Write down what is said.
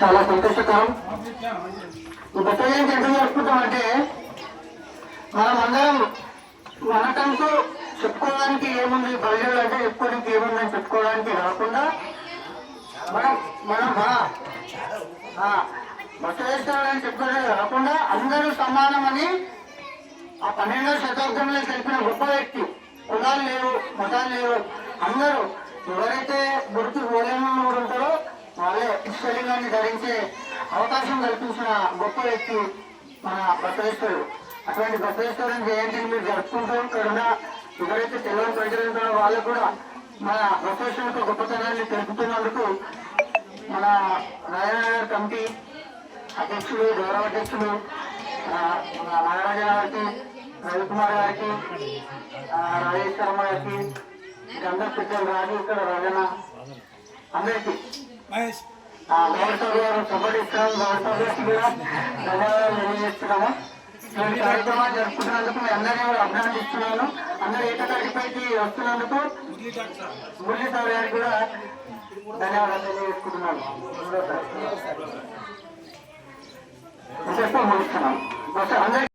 చాలా సంతోషకరం. ఈ బెటాలియన్ ఎందుకు జరుపుకుంటామంటే మనం అందరం మనకంటూ చెప్పుకోవడానికి ఏముంది, బయలు అంటే చెప్పుకోవడానికి ఏముందని చెప్పుకోవడానికి కాకుండా మనం మనం బట్టలేసుకోవాలని చెప్పుకోవడానికి కాకుండా అందరూ సమానమని ఆ 12వ శతాబ్దంలో తెలిపిన గొప్ప వ్యక్తి. కులాలు లేవు, మతాలు లేవు, అందరూ ఎవరైతే గుర్తు ఓలేమని ఉంటారో వాళ్ళే శివలింగాన్ని ధరించే అవకాశం కల్పించిన గొప్ప వ్యక్తి మన బసవేశ్వరుడు. అటువంటి బసవేశ్వరుని జయంతిని మీరు జరుపుకుంటూ ఇక్కడ ఎవరైతే తెలుగు ప్రజలు ఉంటారో వాళ్ళు కూడా మన బసవేశ్వరుడు గొప్పతనాన్ని తెలుపుతున్నందుకు మన నారాయణ కమిటీ అధ్యక్షుడు, గౌరవ అధ్యక్షుడు మన నాగరాజ గారికి, రవికుమార్ గారికి, రాజేష్ శర్మ గారికి, గంధం పెద్దలు రాజు, ఇక్కడ రజన, అందరికీ గౌరవ గారు సపోర్ట్ ఇస్తున్నాము. గౌరవ గారికి కూడా ధన్యవాదాలు తెలియజేస్తున్నాము. ఇలాంటి కార్యక్రమాలు జరుపుకున్నందుకు మీ అందరినీ కూడా అభినందిస్తున్నాను. అందరూ ఏకతాటిపైకి వస్తున్నందుకు మురళీ సార్ గారికి కూడా ధన్యవాదాలు తెలియజేసుకుంటున్నాను. ముగిస్తున్నాను అందరికీ.